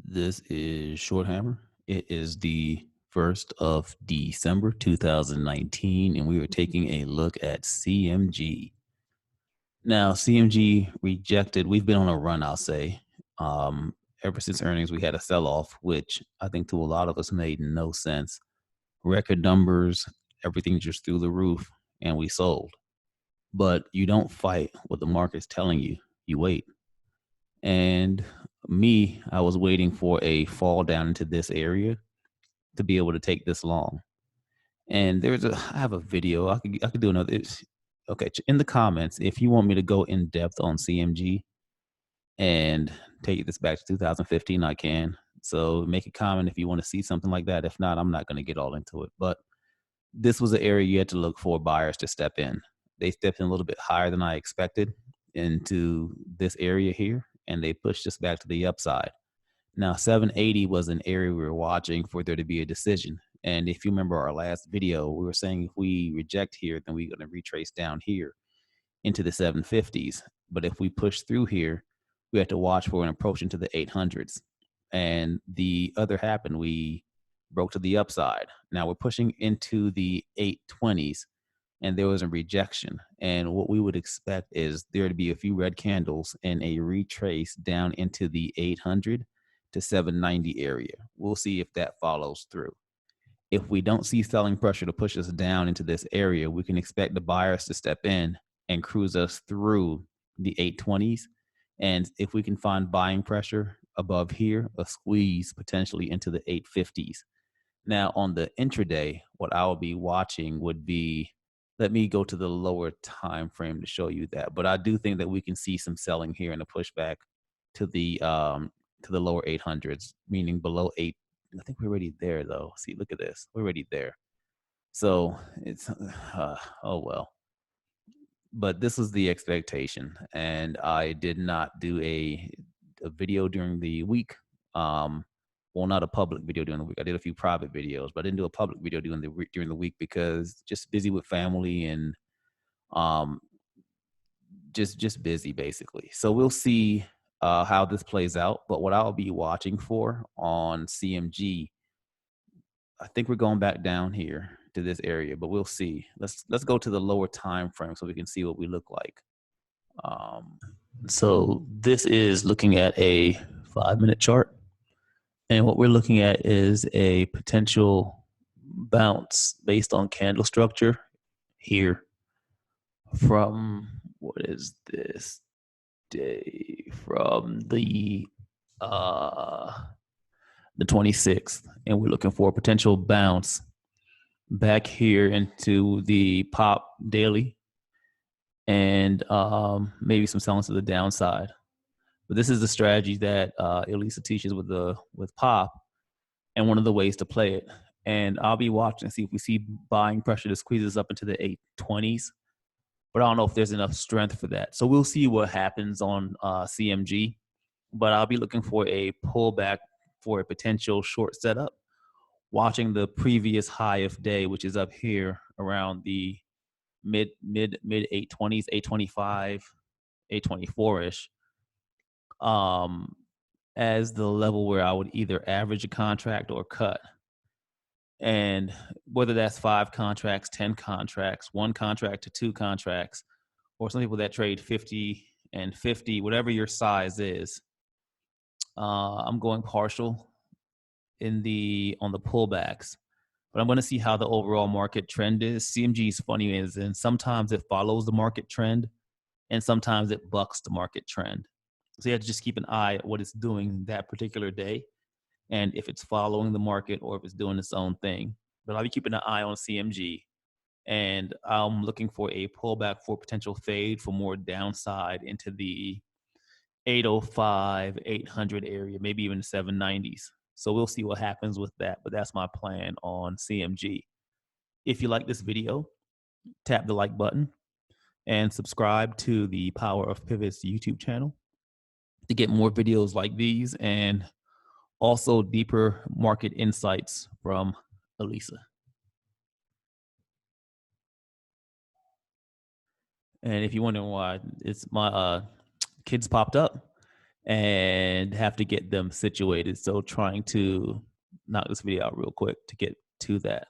This is Shorthammer. It is the 1st of December 2019, and we are taking a look at CMG. Now, CMG rejected, we've been on a run, I'll say. Ever since earnings, we had a sell off, which I think to a lot of us made no sense. Record numbers, everything just through the roof, and we sold. But you don't fight what the market's telling you, you wait. And me, I was waiting for a fall down into this area to be able to take this long. And I have a video. I could do another. Okay, in the comments, if you want me to go in depth on CMG and take this back to 2015, I can. So make a comment if you want to see something like that. If not, I'm not going to get all into it. But this was an area you had to look for buyers to step in. They stepped in a little bit higher than I expected into this area here, and they pushed us back to the upside. Now, 780 was an area we were watching for there to be a decision. And if you remember our last video, we were saying if we reject here, then we're going to retrace down here into the 750s. But if we push through here, we have to watch for an approach into the 800s. And the other happened. We broke to the upside. Now we're pushing into the 820s, and there was a rejection. And what we would expect is there to be a few red candles and a retrace down into the 800 to 790 area. We'll see if that follows through. If we don't see selling pressure to push us down into this area, we can expect the buyers to step in and cruise us through the 820s. And if we can find buying pressure above here, a squeeze potentially into the 850s. Now on the intraday, what I will be watching would be, let me go to the lower time frame to show you that. But I do think that we can see some selling here and a pushback to the lower 800s, meaning below 8. I think we're already there though. See, look at this. We're already there. So it's oh well. But this was the expectation, and I did not do a video during the week. Well, not a public video during the week. I did a few private videos, but I didn't do a public video during the week because just busy with family and um, just busy basically. So we'll see how this plays out. But what I'll be watching for on CMG, I think we're going back down here to this area, but we'll see. Let's go to the lower time frame so we can see what we look like. So this is looking at a 5-minute chart. And what we're looking at is a potential bounce based on candle structure here from, what is this day? From the 26th. And we're looking for a potential bounce back here into the pop daily and maybe some selling to the downside. But this is the strategy that Elisa teaches with pop, and one of the ways to play it. And I'll be watching to see if we see buying pressure that squeezes up into the 820s. But I don't know if there's enough strength for that. So we'll see what happens on CMG. But I'll be looking for a pullback for a potential short setup, watching the previous high of day, which is up here around the mid 820s, 825, 824-ish. As the level where I would either average a contract or cut. And whether that's 5 contracts, 10 contracts, 1 contract to 2 contracts, or some people that trade 50 and 50, whatever your size is, I'm going partial on the pullbacks. But I'm going to see how the overall market trend is. CMG is funny, and sometimes it follows the market trend, and sometimes it bucks the market trend. So you have to just keep an eye at what it's doing that particular day, and if it's following the market or if it's doing its own thing. But I'll be keeping an eye on CMG, and I'm looking for a pullback for potential fade for more downside into the 805, 800 area, maybe even 790s. So we'll see what happens with that, but that's my plan on CMG. If you like this video, tap the like button and subscribe to the Power of Pivots YouTube channel to get more videos like these and also deeper market insights from Elisa. And if you're wondering why, it's my kids popped up and have to get them situated. So trying to knock this video out real quick to get to that.